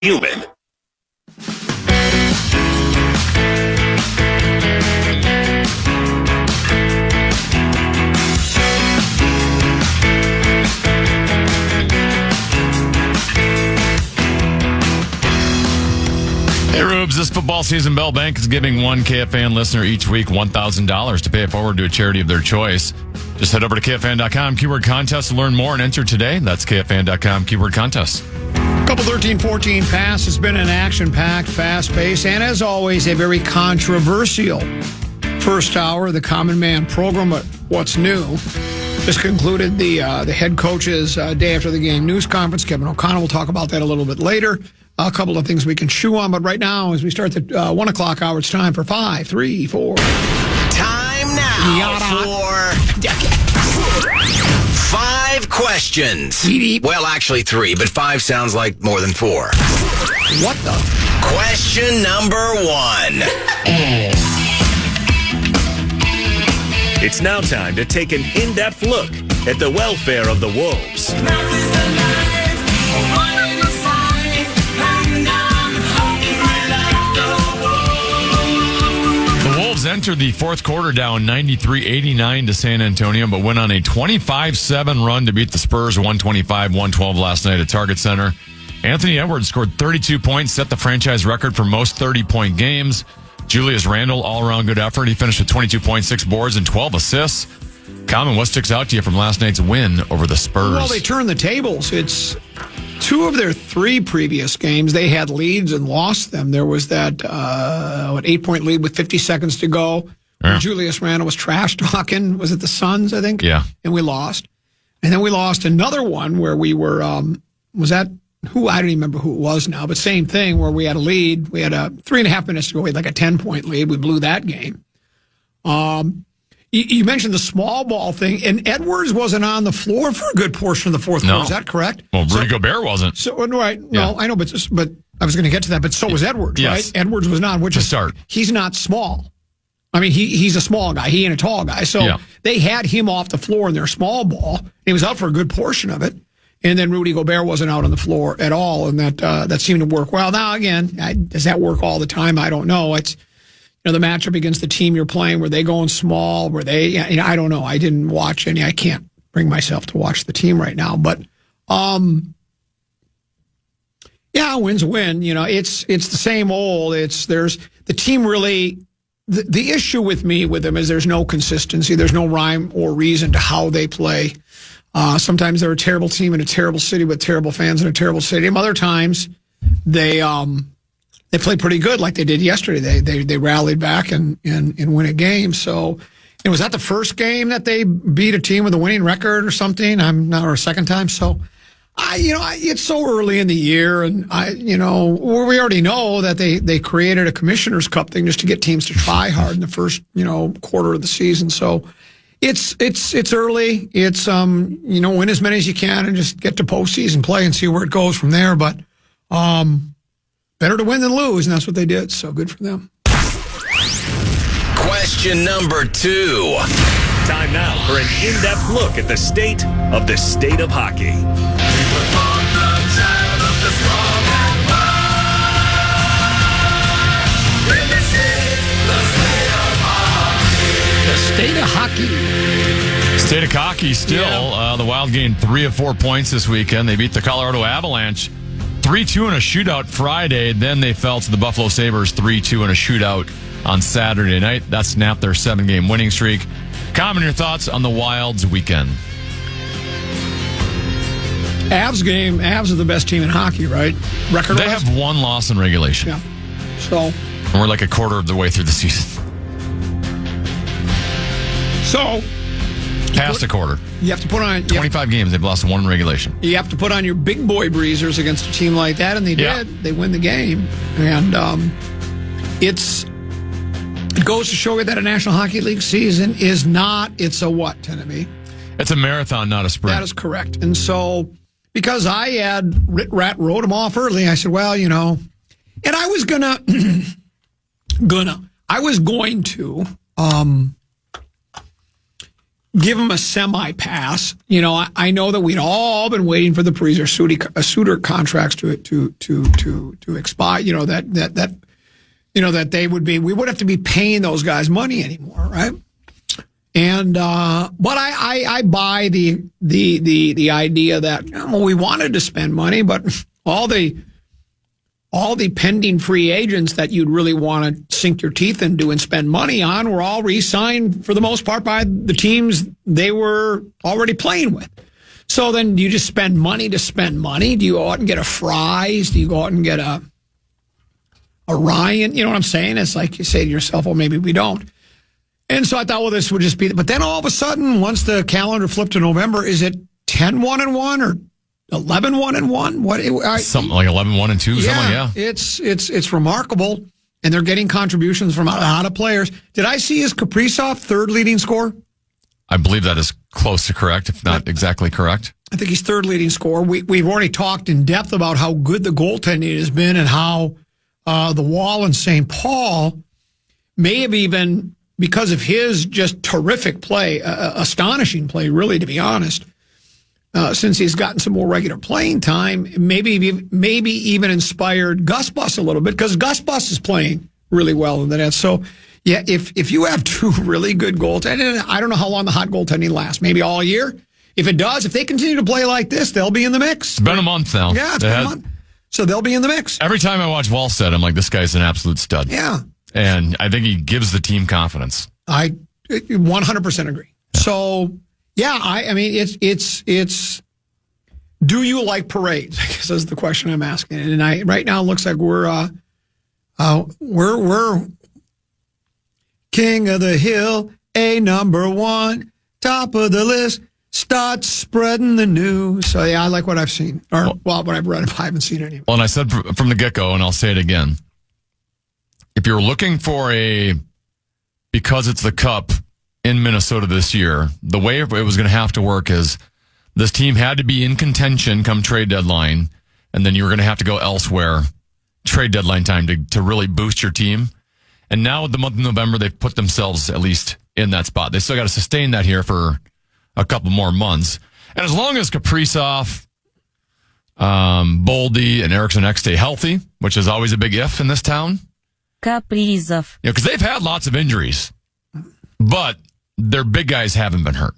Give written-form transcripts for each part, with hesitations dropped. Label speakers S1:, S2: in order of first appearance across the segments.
S1: human.
S2: Hey, Rubes, this football season, Bell Bank is giving one KFAN listener each week $1,000 to pay it forward to a charity of their choice. Just head over to KFAN.com, keyword contest to learn more and enter today. That's KFAN.com, keyword contest.
S3: Couple 13-14 pass has been an action-packed, fast-paced, and as always, a very controversial first hour of the Common Man program. But what's new? Just concluded the head coach's day after the game news conference. Kevin O'Connell will talk about that a little bit later. A couple of things we can chew on, but right now, as we start the 1 o'clock hour, it's time for 5, 3, 4.
S4: Time now for 5 questions. Well, actually 3, but 5 sounds like more than 4.
S3: What the?
S4: Question number 1.
S1: It's now time to take an in-depth look at the welfare of the Wolves.
S2: Entered the fourth quarter down 93-89 to San Antonio, but went on a 25-7 run to beat the Spurs 125-112 last night at Target Center. Anthony Edwards scored 32 points, set the franchise record for most 30-point games. Julius Randle, all-around good effort. He finished with 22.6 boards and 12 assists. Common, what sticks out to you from last night's win over the Spurs?
S3: Well, they turned the tables. It's 2 of their 3 previous games, they had leads and lost them. There was that 8-point lead with 50 seconds to go. Yeah. Julius Randle was trash talking. Was it the Suns, I think?
S2: Yeah.
S3: And we lost. And then we lost another one where we were, was that who? I don't even remember who it was now, but same thing where we had a lead. We had 3.5 minutes to go. We had like a 10-point lead. We blew that game. You mentioned the small ball thing, and Edwards wasn't on the floor for a good portion of the fourth quarter. Is that correct?
S2: Well, Rudy Gobert wasn't.
S3: So, right. No, I know, but I was going to get to that, but so was Edwards, right? Edwards was not, which is start. He's not small. I mean, he's a small guy. He ain't a tall guy. So they had him off the floor in their small ball. He was out for a good portion of it. And then Rudy Gobert wasn't out on the floor at all, and that seemed to work well. Now, again, does that work all the time? I don't know. It's the matchup against the team you're playing, were they going small? Were they, I don't know. I didn't watch any. I can't bring myself to watch the team right now. But, win's a win. It's the same old. There's the team really, the issue with them is there's no consistency. There's no rhyme or reason to how they play. Sometimes they're a terrible team in a terrible city with terrible fans in a terrible stadium. Other times they played pretty good like they did yesterday. They rallied back and win a game. So, was that the first game that they beat a team with a winning record or something? Or a second time. So, it's so early in the year, and we already know that they created a Commissioner's Cup thing just to get teams to try hard in the first, quarter of the season. So, it's early. It's win as many as you can and just get to postseason play and see where it goes from there. But, better to win than lose, and that's what they did, so good for them.
S4: Question number 2.
S1: Time now for an in-depth look at the state of hockey.
S3: The state of hockey.
S2: State of hockey still. The Wild gained 3 of 4 points this weekend. They beat the Colorado Avalanche 3-2 in a shootout Friday. Then they fell to the Buffalo Sabres 3-2 in a shootout on Saturday night. That snapped their 7-game winning streak. Common, your thoughts on the Wild's weekend?
S3: Avs are the best team in hockey, right? Record-wise?
S2: They have 1 loss in regulation.
S3: Yeah. So.
S2: And we're like a quarter of the way through the season.
S3: So.
S2: Past a quarter.
S3: You have to put on
S2: 25 games. They've lost 1 in regulation.
S3: You have to put on your big boy breezers against a team like that, and they did. They win the game, and it goes to show you that a National Hockey League season is not. It's a what, Tenemy?
S2: It's a marathon, not a sprint.
S3: That is correct. And so, because I had wrote them off early, I said, well, and I was I was going to. give him a semi-pass. You know, I know that we'd all been waiting for the Parise or Suter contracts to expire. You know, that they would be, we would have to be paying those guys money anymore, right? And but I buy the idea that we wanted to spend money, but all the pending free agents that you'd really want to sink your teeth into and spend money on were all re-signed for the most part by the teams they were already playing with. So then do you just spend money to spend money? Do you go out and get a Fries? Do you go out and get a Ryan? You know what I'm saying? It's like you say to yourself, well, maybe we don't. And so I thought, well, this would just be, but then all of a sudden, once the calendar flipped to November, is it 10-1-1 or 11-1-1? What?
S2: Something like 11-1-2.
S3: Yeah, it's remarkable, and they're getting contributions from a lot of players. Did I see his Kaprizov third leading scorer?
S2: I believe that is close to correct, if not exactly correct.
S3: I think he's third leading scorer. We've already talked in depth about how good the goaltending has been and how the Wall in St. Paul may have even, because of his just terrific play, astonishing play, really, to be honest, since he's gotten some more regular playing time, maybe even inspired Gus Bus a little bit, because Gus Bus is playing really well in the net. So, yeah, if you have two really good goaltending, I don't know how long the hot goaltending lasts, maybe all year. If it does, if they continue to play like this, they'll be in the mix.
S2: It's been a month now.
S3: Yeah, it's been a month. So they'll be in the mix.
S2: Every time I watch Wallstead, I'm like, this guy's an absolute stud.
S3: Yeah.
S2: And I think he gives the team confidence.
S3: I 100% agree. Yeah. So, yeah, I mean, it's. Do you like parades? I guess is the question I'm asking. And right now it looks like we're king of the hill, number one, top of the list. Start spreading the news. So, yeah, I like what I've seen. Or, what I've read. I haven't seen it anymore.
S2: Well, and I said from the get-go, and I'll say it again, if you're looking for because it's the Cup in Minnesota this year, the way it was going to have to work is this team had to be in contention come trade deadline, and then you were going to have to go elsewhere trade deadline time to really boost your team. And now with the month of November, they've put themselves at least in that spot. They still got to sustain that here for a couple more months. And as long as Kaprizov, Boldy, and Eriksson Ek stay healthy, which is always a big if in this town.
S5: Kaprizov.
S2: Because they've had lots of injuries, but their big guys haven't been hurt.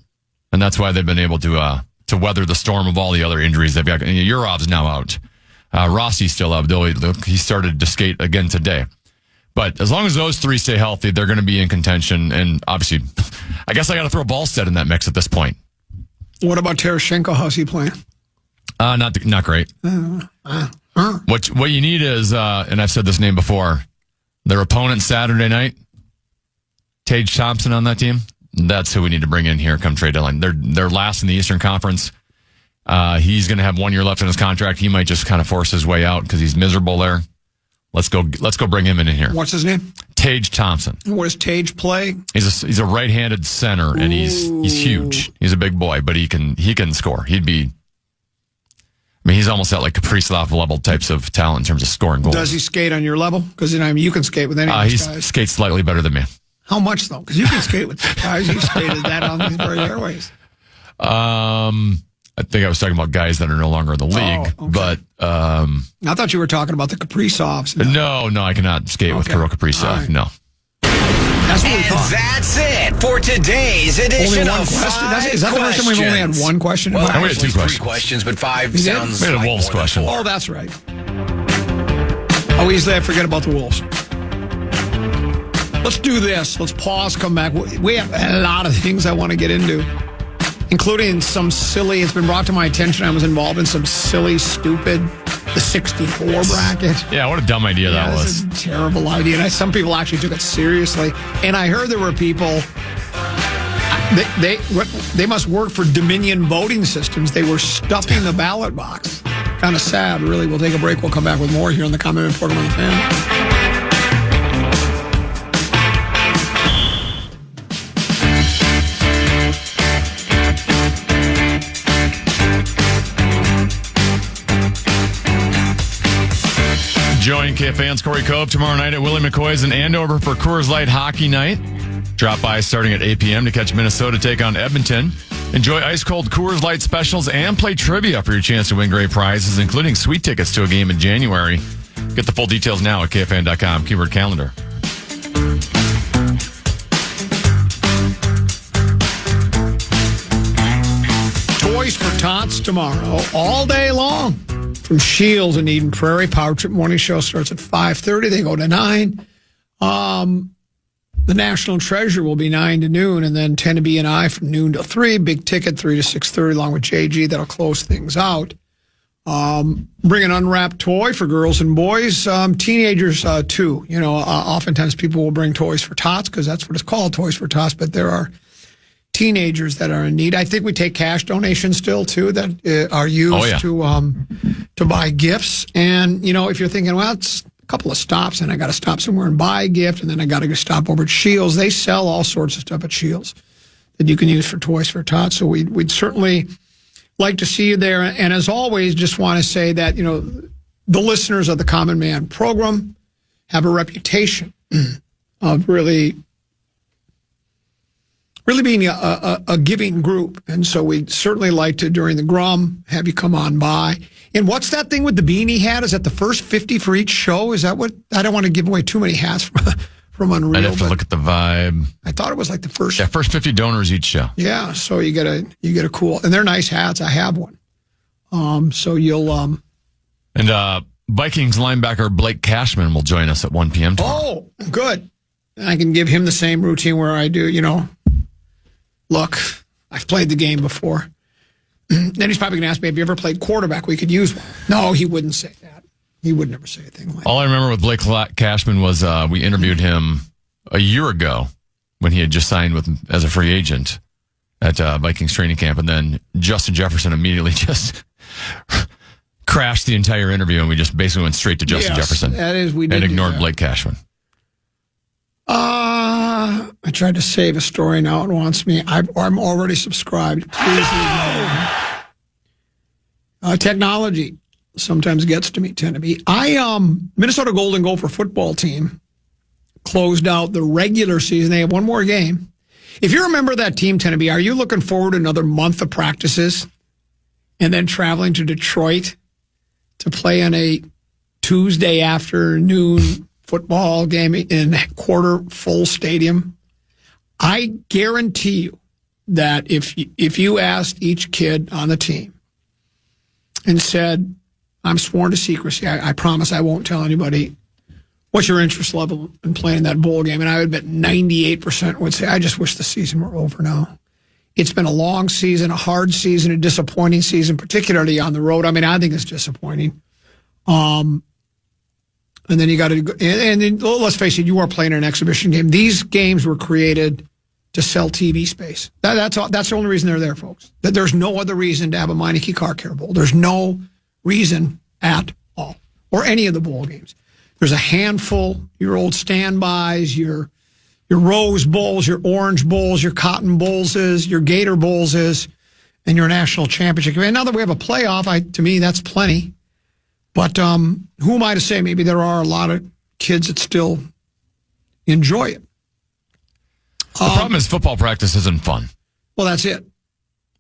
S2: And that's why they've been able to weather the storm of all the other injuries they've got. Yurov's now out. Rossi's still out. He started to skate again today. But as long as those three stay healthy, they're going to be in contention. And obviously, I guess I got to throw Ballstead in that mix at this point.
S3: What about Tarasenko? How's he playing?
S2: Not great. What you need is, and I've said this name before, their opponent Saturday night, Tage Thompson on that team. That's who we need to bring in here come trade deadline. They're last in the Eastern Conference. He's going to have 1 year left in his contract. He might just kind of force his way out because he's miserable there. Let's go bring him in here.
S3: What's his name?
S2: Tage Thompson.
S3: And what does Tage play?
S2: He's a right-handed center, and he's huge. He's a big boy, but he can score. He's almost at like Kaprizov level types of talent in terms of scoring goals.
S3: Does he skate on your level? Because you can skate with any of these guys.
S2: He skates slightly better than me.
S3: How much though? Because you can skate with guys. You skated that on these very airways.
S2: I think I was talking about guys that are no longer in the league,
S3: okay.
S2: But
S3: I thought you were talking about the Kaprizovs.
S2: No, I cannot skate with Kirill Kaprizov. Right. No.
S3: That's what we thought.
S4: That's it for today's edition of Five
S3: Is that the first time we've only had one question?
S4: Well,
S2: we had two questions.
S4: 3 questions, but 5 sounds
S2: We had a
S4: like
S2: Wolves question.
S3: Oh, that's right. How easily I forget about the Wolves. Let's do this. Let's pause, come back. We have a lot of things I want to get into, including some silly, it's been brought to my attention, I was involved in some silly, stupid, the 64 bracket.
S2: Yeah, what a dumb idea that was.
S3: It's a terrible idea. And some people actually took it seriously. And I heard there were people, they must work for Dominion voting systems. They were stuffing the ballot box. Kind of sad, really. We'll take a break. We'll come back with more here on the Comment Program on the Fan. Join
S2: KFAN's Corey Cove tomorrow night at Willie McCoy's in Andover for Coors Light Hockey Night. Drop by starting at 8 p.m. to catch Minnesota take on Edmonton. Enjoy ice-cold Coors Light specials and play trivia for your chance to win great prizes, including sweet tickets to a game in January. Get the full details now at KFAN.com, keyword calendar.
S3: Toys for Tots tomorrow, all day long. From Shields in Eden Prairie. Power Trip Morning Show starts at 5:30. They go to 9. The National Treasure will be 9 to noon, and then 10 to B&I from noon to 3. Big Ticket, 3 to 6:30, along with JG. That'll close things out. Bring an unwrapped toy for girls and boys. Teenagers, too. You know, oftentimes people will bring Toys for Tots because that's what it's called, Toys for Tots, but there are teenagers that are in need. I think we take cash donations still, too, that are used to buy gifts. And, you know, if you're thinking, well, it's a couple of stops and I got to stop somewhere and buy a gift and then I got to go stop over at Shields, they sell all sorts of stuff at Shields that you can use for Toys for Tots. So we'd certainly like to see you there. And as always, just want to say that, you know, the listeners of the Common Man program have a reputation of really being a giving group. And so we'd certainly like to, during the Grum, have you come on by. And what's that thing with the beanie hat? Is that the first 50 for each show? Is that what? I don't want to give away too many hats from Unreal.
S2: I'd have to look at the vibe.
S3: I thought it was like the first.
S2: Yeah, first 50 donors each show.
S3: Yeah, so you get a cool, and they're nice hats. I have one. So you'll.
S2: And Vikings linebacker Blake Cashman will join us at 1 p.m. tomorrow.
S3: Oh, good. I can give him the same routine where I do, you know. Look, I've played the game before. Then he's probably going to ask me, have you ever played quarterback? We could use one. No, he wouldn't say that. He would never say a thing like that.
S2: All I remember with Blake Cashman was we interviewed him a year ago when he had just signed as a free agent at Vikings training camp. And then Justin Jefferson immediately just crashed the entire interview. And we just basically went straight to Justin Jefferson.
S3: That is, we did.
S2: And ignored Blake Cashman.
S3: I tried to save a story. Now it wants me. I'm already subscribed. Please technology sometimes gets to me, tend to be. Minnesota Golden Gopher football team closed out the regular season. They have one more game. If you remember that team, tend to be, are you looking forward to another month of practices and then traveling to Detroit to play on a Tuesday afternoon football game in a quarter full stadium? I guarantee you that if you asked each kid on the team and said, I'm sworn to secrecy, I promise I won't tell anybody, what's your interest level in playing in that bowl game? And I would bet 98% would say, I just wish the season were over now. It's been a long season, a hard season, a disappointing season, particularly on the road. I mean, I think it's disappointing. And then you got to go, and then, let's face it, you are playing an exhibition game. These games were created to sell TV space. That's the only reason they're there, folks. That there's no other reason to have a Meineke Car Care Bowl. There's no reason at all, or any of the bowl games. There's a handful, your old standbys, your Rose Bowls, your Orange Bowls, your Cotton Bowls, your Gator Bowls, and your national championship. And now that we have a playoff, to me, that's plenty. But who am I to say? Maybe there are a lot of kids that still enjoy it.
S2: The problem is football practice isn't fun.
S3: Well, that's it.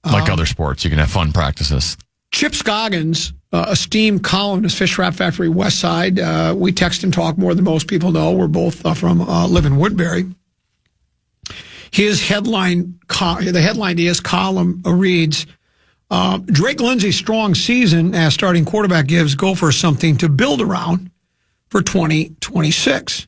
S2: Like other sports, you can have fun practices.
S3: Chip Scoggins, esteemed columnist, Fish Wrap Factory West Side. We text and talk more than most people know. We're both live in Woodbury. His headline, the headline to his column reads, Drake Lindsay's strong season as starting quarterback gives Gophers something to build around for 2026.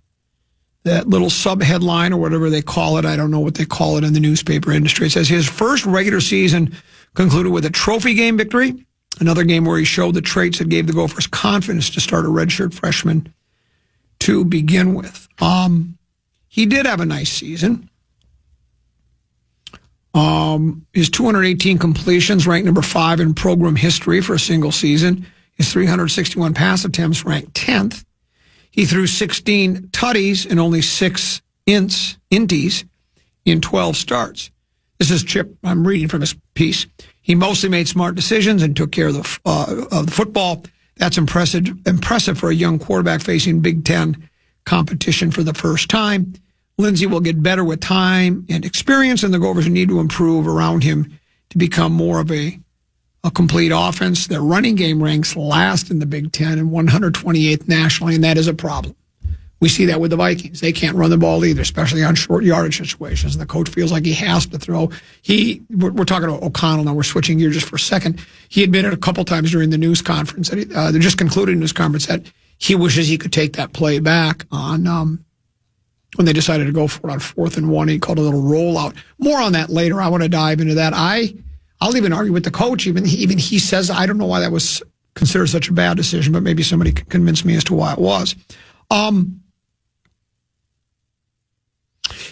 S3: That little sub-headline or whatever they call it, I don't know what they call it in the newspaper industry. It says his first regular season concluded with a trophy game victory, another game where he showed the traits that gave the Gophers confidence to start a redshirt freshman to begin with. He did have a nice season. His 218 completions ranked number 5 in program history for a single season. His 361 pass attempts ranked 10th. He threw 16 tutties and only 6 inties in 12 starts. This is Chip. I'm reading from his piece. He mostly made smart decisions and took care of the football. That's impressive for a young quarterback facing Big Ten competition for the first time. Lindsey will get better with time and experience, and the Gophers need to improve around him to become more of a complete offense. Their running game ranks last in the Big Ten and 128th nationally, and that is a problem. We see that with the Vikings. They can't run the ball either, especially on short yardage situations. And the coach feels like he has to throw. We're talking about O'Connell now. We're switching gears just for a second. He admitted a couple times during the news conference, that they just concluded news conference, that he wishes he could take that play back on when they decided to go for it on 4th and 1. He called it a little rollout. More on that later. I want to dive into that. I'll even argue with the coach. Even he says, I don't know why that was considered such a bad decision, but maybe somebody can convince me as to why it was.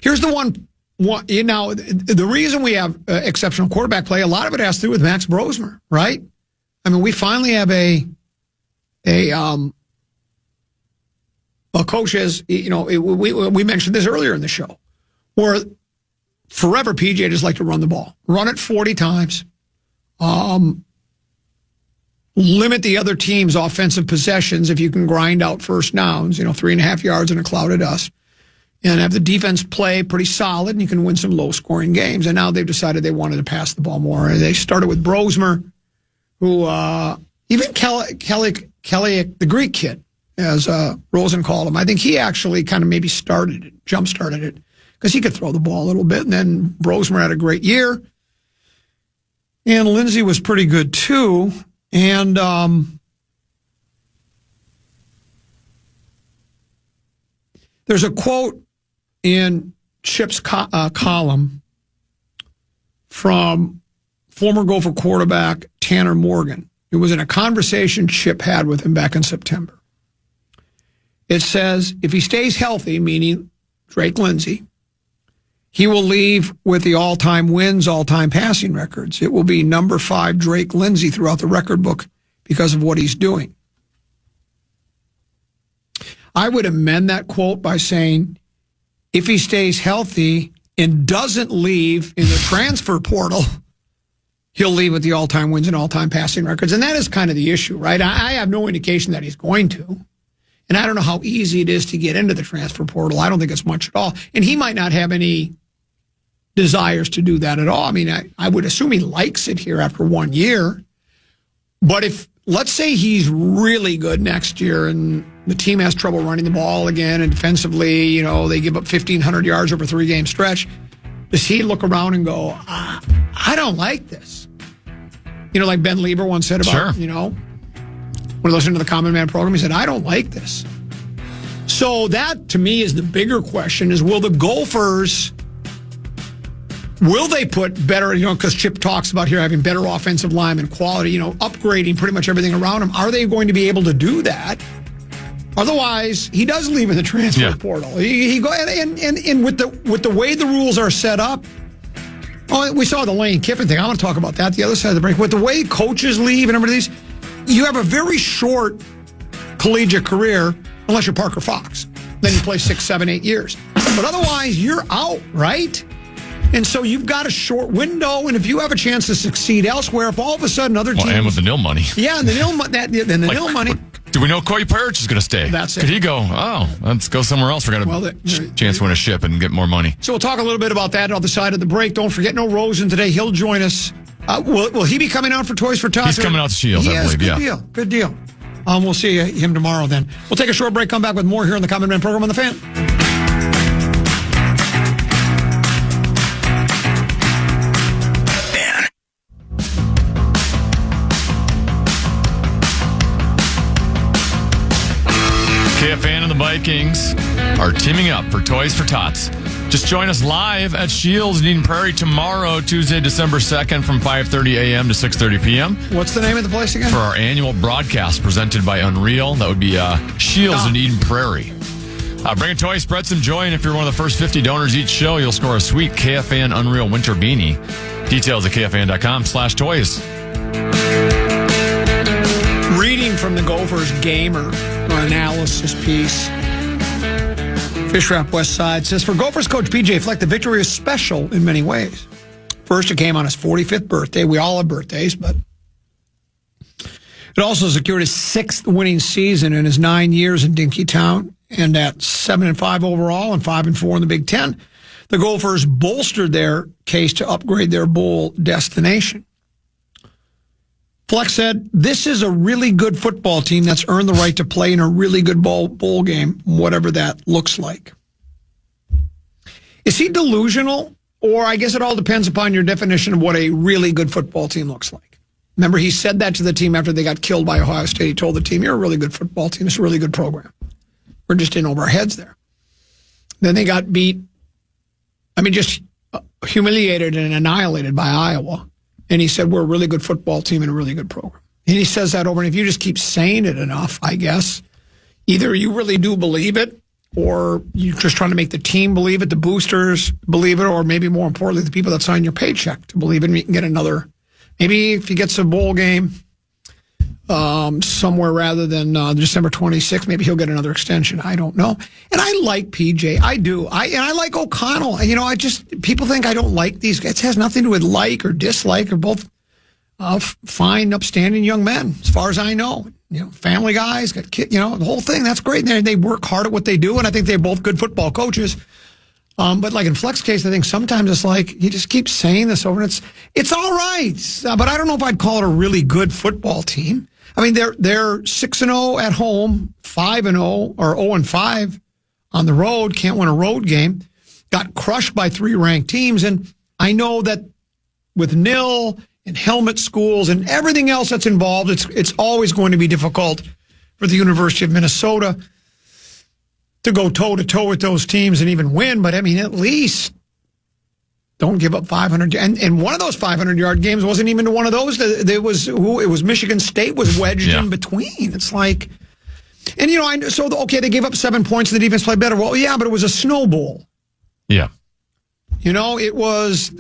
S3: Here's the one. Now, the reason we have exceptional quarterback play, a lot of it has to do with Max Brosmer, right? I mean, we finally have a coach, as you know, we mentioned this earlier in the show, where forever PJ just like to run the ball, run it 40 times, limit the other team's offensive possessions if you can grind out first downs, 3.5 yards in a cloud of dust, and have the defense play pretty solid, and you can win some low-scoring games. And now they've decided they wanted to pass the ball more. And they started with Brosmer, who even Kelly, the Greek kid, as Rosen called him, I think he actually kind of maybe jump-started it, because he could throw the ball a little bit. And then Brosmer had a great year. And Lindsey was pretty good, too. And there's a quote in Chip's column from former Gopher quarterback Tanner Morgan. It was in a conversation Chip had with him back in September. It says, if he stays healthy, meaning Drake Lindsey, he will leave with the all-time wins, all-time passing records. It will be number 5 Drake Lindsey throughout the record book because of what he's doing. I would amend that quote by saying, if he stays healthy and doesn't leave in the transfer portal, he'll leave with the all-time wins and all-time passing records. And that is kind of the issue, right? I have no indication that he's going to. And I don't know how easy it is to get into the transfer portal. I don't think it's much at all. And he might not have any desires to do that at all. I mean, I would assume he likes it here after 1 year. But if, let's say he's really good next year and the team has trouble running the ball again, and defensively, they give up 1,500 yards over a 3-game stretch, does he look around and go, I don't like this? Like Ben Lieber once said about, when we listened to the Common Man program, he said, I don't like this. So that, to me, is the bigger question, is will the Gophers, will they put better, because Chip talks about here having better offensive lineman quality, upgrading pretty much everything around him. Are they going to be able to do that? Otherwise, he does leave in the transfer portal. He go and with the way the rules are set up. Oh, we saw the Lane Kiffin thing. I want to talk about that the other side of the break. With the way coaches leave and everything, you have a very short collegiate career, unless you're Parker Fox. Then you play 6, 7, 8 years. But otherwise, you're out, right? And so you've got a short window, and if you have a chance to succeed elsewhere, if all of a sudden other teams...
S2: and with the nil money.
S3: Yeah, and the nil money...
S2: Do we know Corey Parrish is going to stay?
S3: That's it.
S2: Could he go, let's go somewhere else. We're going to chance to win a ship and get more money.
S3: So we'll talk a little bit about that on the side of the break. Don't forget, no Rosen today. He'll join us. Will he be coming out for Toys for Tots?
S2: He's coming out to Shields, I believe,
S3: Good deal. We'll see him tomorrow then. We'll take a short break, come back with more here on the Common Man program on The Fan.
S2: KFAN and the Vikings are teaming up for Toys for Tots. Just join us live at Shields in Eden Prairie tomorrow, Tuesday, December 2nd from 5:30 a.m. to 6:30 p.m.
S3: What's the name of the place again?
S2: For our annual broadcast presented by Unreal. That would be Shields in Eden Prairie. Bring a toy, spread some joy, and if you're one of the first 50 donors each show, you'll score a sweet KFAN Unreal Winter Beanie. Details at KFAN.com/toys.
S3: Reading from the Gophers Gamer, our analysis piece. Fish Wrap West Side says, for Gophers coach PJ Fleck, the victory is special in many ways. First, it came on his 45th birthday. We all have birthdays, but it also secured his 6th winning season in his 9 years in Dinkytown. And at 7-5 overall and 5-4 in the Big Ten, the Gophers bolstered their case to upgrade their bowl destination. Flex said, "This is a really good football team that's earned the right to play in a really good bowl game, whatever that looks like." Is he delusional? Or I guess it all depends upon your definition of what a really good football team looks like. Remember, he said that to the team after they got killed by Ohio State. He told the team, "You're a really good football team. It's a really good program. We're just in over our heads there." Then they got beat, just humiliated and annihilated by Iowa. And he said, "We're a really good football team and a really good program." And he says that over. And if you just keep saying it enough, I guess, either you really do believe it, or you're just trying to make the team believe it, the boosters believe it, or maybe more importantly, the people that sign your paycheck to believe it, and you can get another. Maybe if he gets a bowl game somewhere rather than December 26th, maybe he'll get another extension. I don't know. And I like PJ. I do. I like O'Connell. People think I don't like these guys. It has nothing to do with like or dislike. They're both fine, upstanding young men, as far as I know. Family guys, got kids, the whole thing. That's great. They work hard at what they do, and I think they're both good football coaches. But like in Fleck's case, I think sometimes it's like he just keeps saying this over, and it's all right. But I don't know if I'd call it a really good football team. They're 6-0 at home, 5-0 or 0-5 on the road. Can't win a road game. Got crushed by 3 ranked teams, and I know that with nil and helmet schools and everything else that's involved, it's always going to be difficult for the University of Minnesota to go toe-to-toe with those teams and even win. But, at least don't give up 500. And one of those 500-yard games wasn't even one of those. It was Michigan State was wedged in between. It's like, and, they gave up 7 points and the defense played better. Well, yeah, but it was a snow bowl.
S2: Yeah.
S3: It was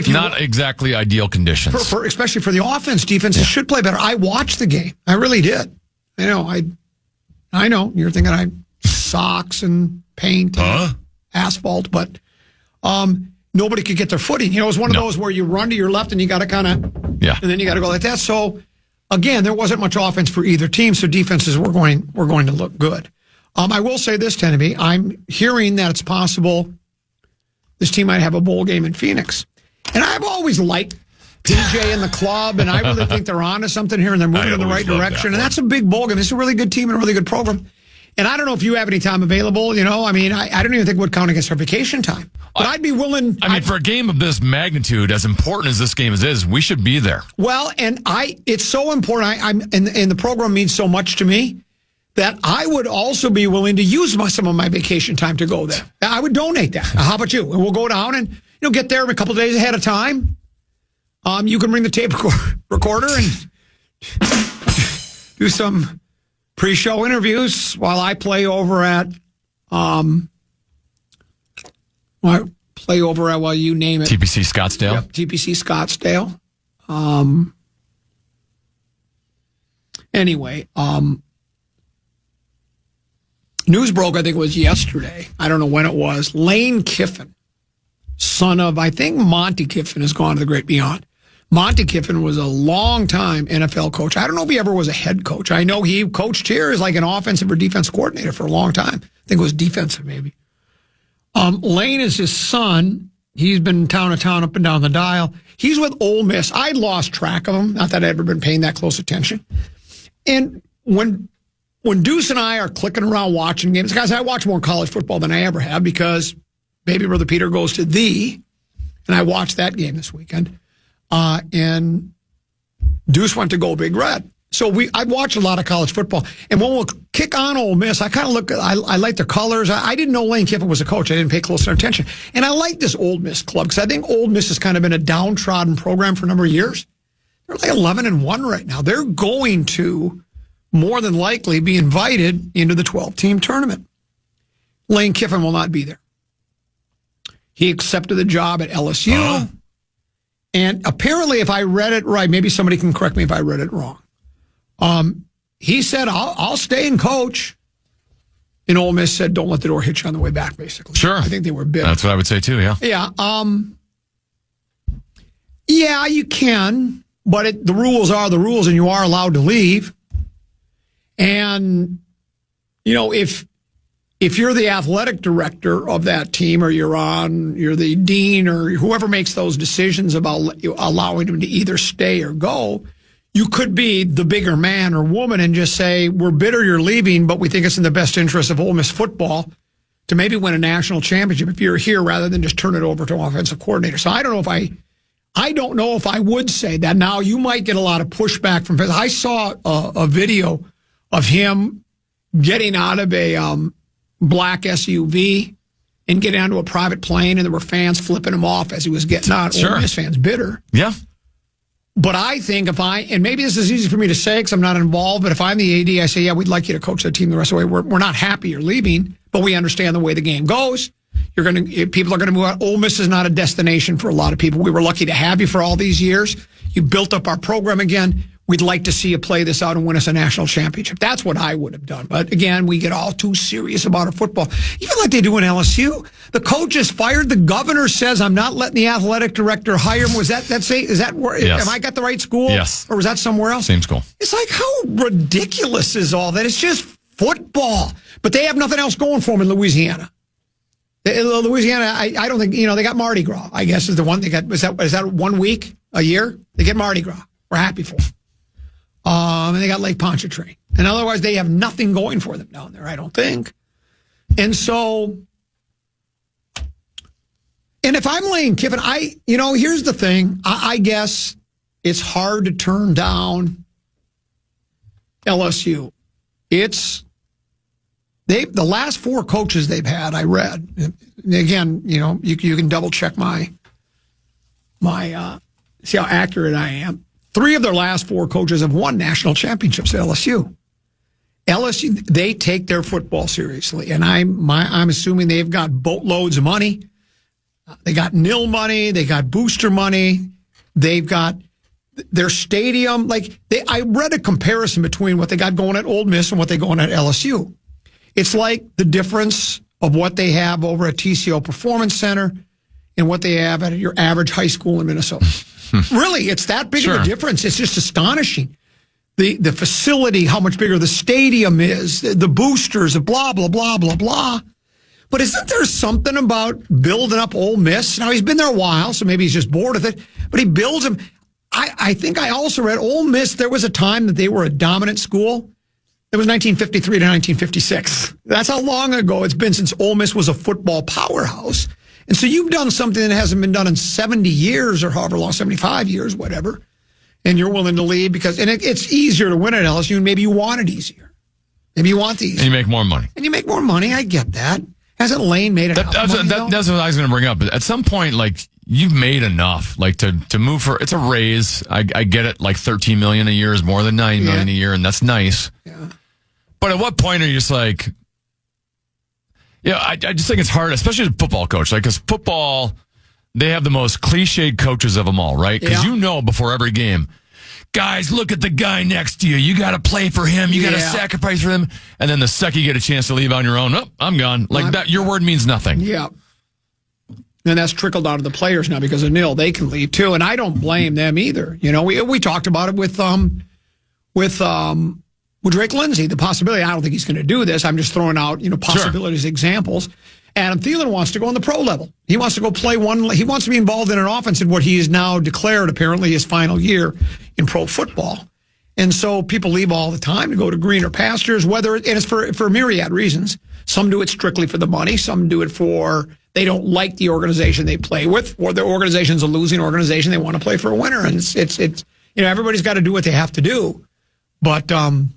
S2: not exactly ideal conditions,
S3: especially for the offense. Defenses should play better. I watched the game. I really did. I know you're thinking I socks and paint, and asphalt, but nobody could get their footing. It was one of those where you run to your left and you got to and then you got to go like that. So again, there wasn't much offense for either team, so defenses were going to look good. I will say this, Tenneby, I'm hearing that it's possible this team might have a bowl game in Phoenix. And I've always liked PJ and the club, and I really think they're on to something here, and they're moving in the right direction. And that's a big bowl game. It's a really good team and a really good program. And I don't know if you have any time available. I don't even think it would count against our vacation time. But I'd be willing.
S2: For a game of this magnitude, as important as this game is, we should be there. Well,
S3: and it's so important. And the program means so much to me that I would also be willing to use some of my vacation time to go there. I would donate that. How about you? And we'll go down and get there a couple of days ahead of time. You can bring the tape recorder and do some pre-show interviews while I play over at you name it.
S2: TPC Scottsdale.
S3: Yep, TPC Scottsdale. Anyway, news broke, I think it was yesterday. I don't know when it was. Lane Kiffin, son of, I think Monty Kiffin, has gone to the great beyond. Monty Kiffin was a long-time NFL coach. I don't know if he ever was a head coach. I know he coached here as like an offensive or defense coordinator for a long time. I think it was defensive, maybe. Lane is his son. He's been town to town, up and down the dial. He's with Ole Miss. I'd lost track of him. Not that I'd ever been paying that close attention. And when Deuce and I are clicking around watching games, guys, I watch more college football than I ever have because baby brother Peter goes to and I watched that game this weekend. And Deuce went to go Big Red. So I watch a lot of college football. And when we'll kick on Ole Miss, I kind of look, I like their colors. I didn't know Lane Kiffin was a coach. I didn't pay close attention. And I like this Ole Miss club because I think Ole Miss has kind of been a downtrodden program for a number of years. They're like 11-1 right now. They're going to more than likely be invited into the 12-team tournament. Lane Kiffin will not be there. He accepted the job at LSU. And apparently, if I read it right, maybe somebody can correct me if I read it wrong. He said, I'll stay and coach. And Ole Miss said, don't let the door hit you on the way back, basically.
S2: Sure.
S3: I think they were big.
S2: That's what I would say, too, yeah.
S3: Yeah. Yeah, you can. But the rules are the rules, and you are allowed to leave. And, if if you're the athletic director of that team, or you're the dean, or whoever makes those decisions about allowing them to either stay or go, you could be the bigger man or woman and just say, we're bitter you're leaving, but we think it's in the best interest of Ole Miss football to maybe win a national championship if you're here, rather than just turn it over to an offensive coordinator. So I don't know if I would say that. Now, you might get a lot of pushback from fans. I saw a video of him getting out of a black SUV and getting onto a private plane, and there were fans flipping him off as he was getting out.
S2: Sure.
S3: Ole Miss fans bitter.
S2: Yeah.
S3: But I think and maybe this is easy for me to say because I'm not involved, but if I'm the AD, I say, yeah, we'd like you to coach the team the rest of the way. We're not happy you're leaving, but we understand the way the game goes. People are going to move out. Ole Miss is not a destination for a lot of people. We were lucky to have you for all these years. You built up our program again. We'd like to see you play this out and win us a national championship. That's what I would have done. But again, we get all too serious about our football, even like they do in LSU. The coach is fired. The governor says, I'm not letting the athletic director hire him. Is that where,
S2: yes.
S3: Am I got the right school?
S2: Yes.
S3: Or was that somewhere else?
S2: Same school.
S3: It's like, how ridiculous is all that? It's just football. But they have nothing else going for them in Louisiana. Louisiana, I don't think, they got Mardi Gras, I guess, is the one they got. Is that 1 week a year? They get Mardi Gras. We're happy for them. And they got Lake Pontchartrain. And otherwise, they have nothing going for them down there, I don't think. And so, and if I'm Lane Kiffin, here's the thing. I guess it's hard to turn down LSU. The last 4 coaches they've had, I read. Again, you can double check my see how accurate I am. 3 of their last 4 coaches have won national championships at LSU. LSU, they take their football seriously, and I'm assuming they've got boatloads of money. They got nil money. They got booster money. They've got their stadium. I read a comparison between what they got going at Ole Miss and what they going at LSU. It's like the difference of what they have over at TCO Performance Center and what they have at your average high school in Minnesota. Really, it's that big of a difference. It's just astonishing. The facility, how much bigger the stadium is, the boosters, the blah, blah, blah, blah, blah. But isn't there something about building up Ole Miss? Now, he's been there a while, so maybe he's just bored with it. But he builds them. I think I also read Ole Miss, there was a time that they were a dominant school. It was 1953 to 1956. That's how long ago it's been since Ole Miss was a football powerhouse. And so you've done something that hasn't been done in 70 years or however long, 75 years, whatever. And you're willing to leave because it's easier to win at LSU, and maybe you want it easier. Maybe you want the easier.
S2: And you make more money.
S3: I get that. Hasn't Lane made enough money?
S2: That's what I was going to bring up. At some point, you've made enough, to move for, it's a raise. I get it. $13 million a year is more than $9 million a year, and that's nice.
S3: Yeah.
S2: But at what point are you just I just think it's hard, especially as a football coach. Because football, they have the most cliched coaches of them all, right? Because before every game, guys, look at the guy next to you. You got to play for him. You got to sacrifice for him. And then the second you get a chance to leave on your own, I'm gone. That, your word means nothing.
S3: Yeah. And that's trickled out of the players now because of nil. They can leave too, and I don't blame them either. We talked about it with Drake Lindsay, the possibility. I don't think he's going to do this. I'm just throwing out, possibilities, examples. Adam Thielen wants to go on the pro level. He wants to go play he wants to be involved in an offense in what he is now declared, apparently, his final year in pro football. And so people leave all the time to go to greener pastures, and it's for myriad reasons. Some do it strictly for the money. Some do it for they don't like the organization they play with, or their organization's a losing organization. They want to play for a winner. And it's everybody's got to do what they have to do. But, in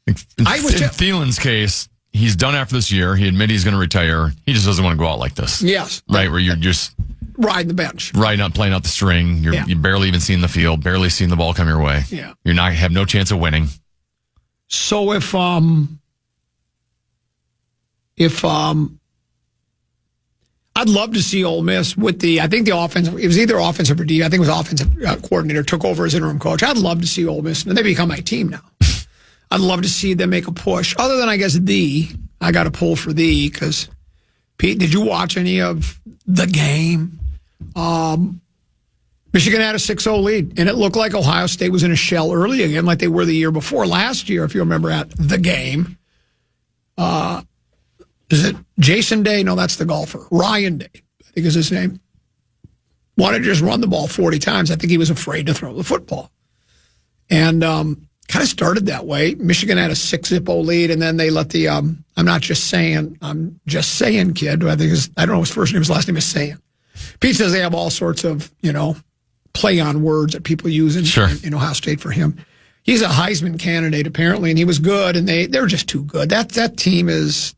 S2: Thielen's case, he's done after this year. He admitted he's going to retire. He just doesn't want to go out like this.
S3: Yes.
S2: Right, where you're just
S3: riding the bench.
S2: Riding out, playing out the string. You're barely even seeing the field, barely seeing the ball come your way.
S3: Yeah.
S2: You're not have no chance of winning.
S3: So if I'd love to see Ole Miss with I think the offensive, it was either offensive or D, I think it was offensive coordinator, took over as interim coach. I'd love to see Ole Miss, and they become my team now. I'd love to see them make a push. Other than, I guess, I got to pull for because, Pete, did you watch any of the game? Michigan had a 6-0 lead, and it looked like Ohio State was in a shell early again, like they were the year before. Last year, if you remember, at the game, is it Jason Day? No, that's the golfer. Ryan Day, I think is his name. Wanted to just run the ball 40 times. I think he was afraid to throw the football. And kind of started that way. Michigan had a 6-0 lead, and then they let the, I'm just saying kid, I don't know his first name, his last name is Saying. Pete says they have all sorts of, play on words that people use in Ohio State for him. He's a Heisman candidate, apparently, and he was good, and they're just too good. That team is,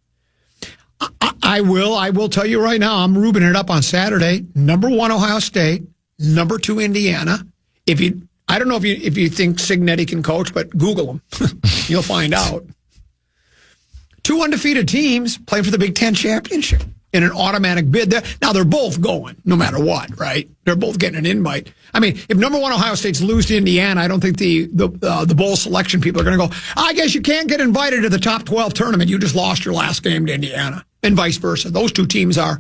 S3: I will tell you right now, I'm rubing it up on Saturday. Number 1, Ohio State. Number 2, Indiana. I don't know if you think Signetti can coach, but Google him. You'll find out. 2 undefeated teams playing for the Big Ten championship in an automatic bid. Now, they're both going, no matter what, right? They're both getting an invite. I mean, if number 1 Ohio State's lose to Indiana, I don't think the bowl selection people are going to go, I guess you can't get invited to the top 12 tournament. You just lost your last game to Indiana, and vice versa. Those 2 teams are.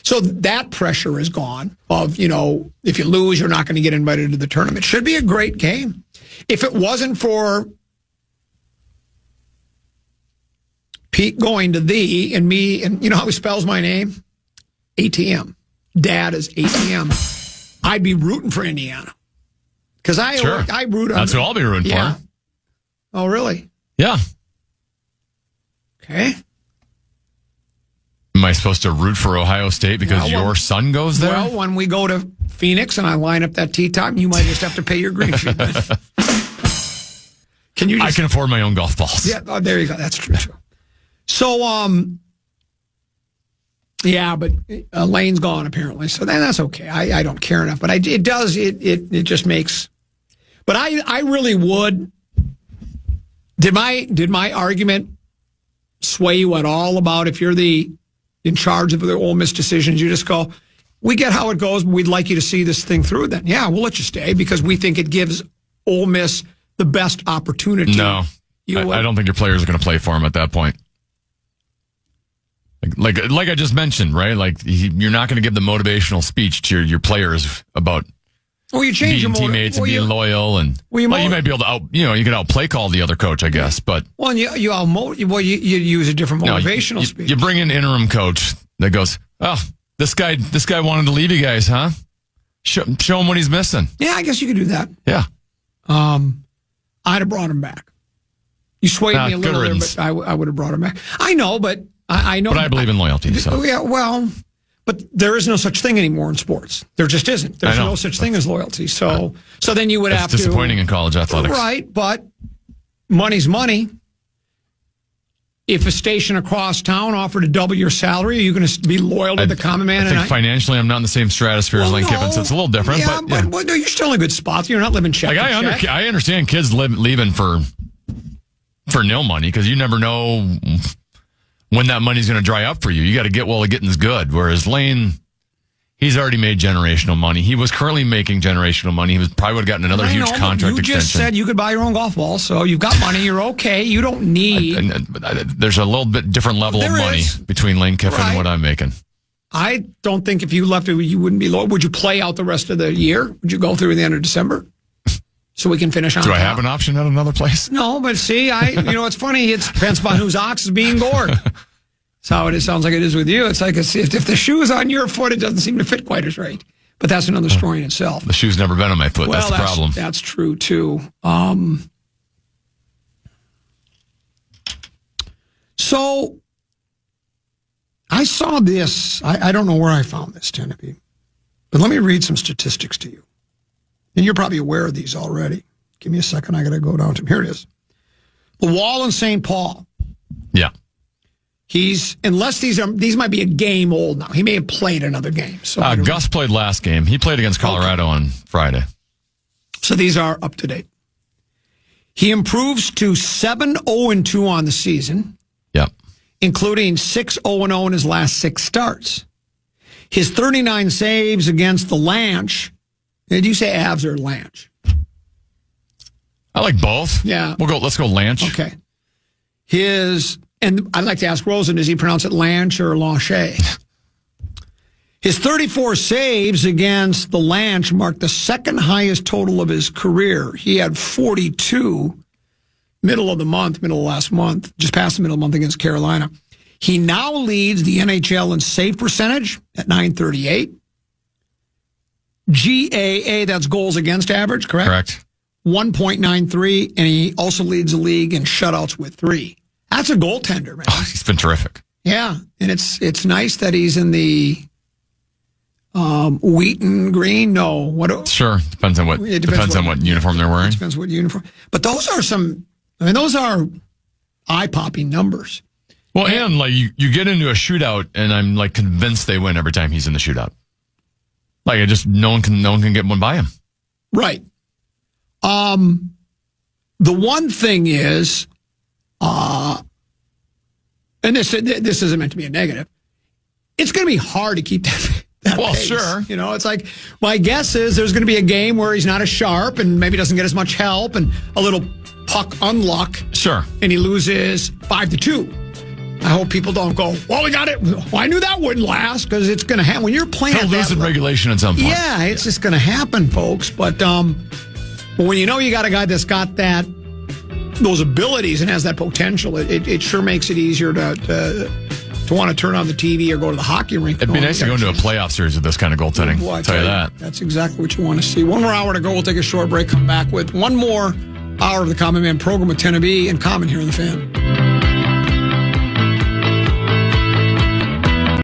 S3: So that pressure is gone of, if you lose, you're not going to get invited to the tournament. Should be a great game. If it wasn't for Pete going to thee and me, and you know how he spells my name? ATM. Dad is ATM. I'd be rooting for Indiana. Because I root on.
S2: That's who I'll be rooting for.
S3: Oh, really?
S2: Yeah.
S3: Okay.
S2: Am I supposed to root for Ohio State because your son goes there?
S3: Well, when we go to Phoenix and I line up that tee time, you might just have to pay your green fee. Can you? I
S2: can afford my own golf balls.
S3: Yeah, there you go. That's true. So, but Lane's gone apparently, so that's okay. I don't care enough, but it just makes. But I really would. Did my argument sway you at all about if you're in charge of the Ole Miss decisions, you just go, we get how it goes, but we'd like you to see this thing through then. Yeah, we'll let you stay because we think it gives Ole Miss the best opportunity.
S2: No, I don't think your players are going to play for him at that point. Like I just mentioned, right? Like you're not going to give the motivational speech to your players about
S3: you change
S2: being teammates and being loyal, and you might be able to you can outplay call the other coach, I guess. But
S3: and you use a different motivational speech.
S2: You bring an interim coach that goes, oh, this guy wanted to leave you guys, huh? Show him what he's missing.
S3: Yeah, I guess you could do that.
S2: Yeah.
S3: I'd have brought him back. You swayed me a little there, but I would have brought him back. I know, but I know.
S2: But I believe in loyalty. So.
S3: Yeah, well, but there is no such thing anymore in sports. There just isn't. There's no such thing as loyalty. So then you would have to.
S2: It's disappointing in college athletics.
S3: Right, but money's money. If a station across town offered to double your salary, are you going to be loyal to the common man?
S2: I think financially, I'm not in the same stratosphere as Lane Kiffin, so it's a little different.
S3: Yeah, but no, you're still in a good spot. You're not living check to check.
S2: I understand kids leaving for nil money because you never know when that money's going to dry up for you. You got to get while the getting's good. Whereas Lane, he's already made generational money. He was currently making generational money. He probably would have gotten another huge contract extension.
S3: You just said you could buy your own golf ball, so you've got money. You're okay. You don't need.
S2: There's a little bit different level of money between Lane Kiffin and what I'm making.
S3: I don't think if you left it, you wouldn't be low. Would you play out the rest of the year? Would you go through the end of December? So we can finish on.
S2: Do I have an option at another place?
S3: No, but see, it's funny. It depends upon whose ox is being gored. That's how it sounds like it is with you. It's like if the shoe is on your foot, it doesn't seem to fit quite as right. But that's another story in itself.
S2: The shoe's never been on my foot. That's the problem.
S3: That's true too. So I saw this. I don't know where I found this, Tennessee, but let me read some statistics to you. And you're probably aware of these already. Give me a second. I got to go down to here. It is. The Wall in St. Paul.
S2: Yeah.
S3: Unless these might be a game old now. He may have played another game. So
S2: Gus played last game. He played against Colorado on Friday.
S3: So these are up to date. He improves to 7-0-2 on the season.
S2: Yep.
S3: Including 6-0-0 in his last 6 starts. His 39 saves against the Lanch. Did you say Avs or Lanch?
S2: I like both.
S3: Yeah.
S2: Let's go Lanch.
S3: Okay. And I'd like to ask Rosen, does he pronounce it Lanch or Lanche? His 34 saves against the Lanch marked the second highest total of his career. He had 42 middle of last month, just past the middle of the month against Carolina. He now leads the NHL in save percentage at .938. GAA, that's goals against average, correct?
S2: Correct.
S3: 1.93, and he also leads the league in shutouts with 3. That's a goaltender, man.
S2: Oh, he's been terrific.
S3: Yeah, and it's nice that he's in the Wheaton green. No, what?
S2: Sure, depends on what uniform they're wearing.
S3: Depends what uniform. But those are those are eye-popping numbers.
S2: Well, and like you get into a shootout, and I'm like convinced they win every time he's in the shootout. Like no one can get one by him.
S3: Right. The one thing is, and this isn't meant to be a negative. It's going to be hard to keep that
S2: well,
S3: pace.
S2: Sure.
S3: You know, it's like my guess is there's going to be a game where he's not as sharp and maybe doesn't get as much help and a little puck unluck.
S2: Sure.
S3: And he loses 5-2. I hope people don't go, well, we got it. Well, I knew that wouldn't last because it's going to happen. When you're playing
S2: He'll lose in regulation at some point.
S3: Yeah, it's just going to happen, folks. But when you know you got a guy that's got those abilities and has that potential, it sure makes it easier to want to turn on the TV or go to the hockey rink.
S2: It'd be nice to go into a playoff series with this kind of goaltending.
S3: Boy,
S2: I'll tell you that.
S3: That's exactly what you want to see. One more hour to go. We'll take a short break, come back with one more hour of the Common Man program with Tennessee and Common here in the Fan.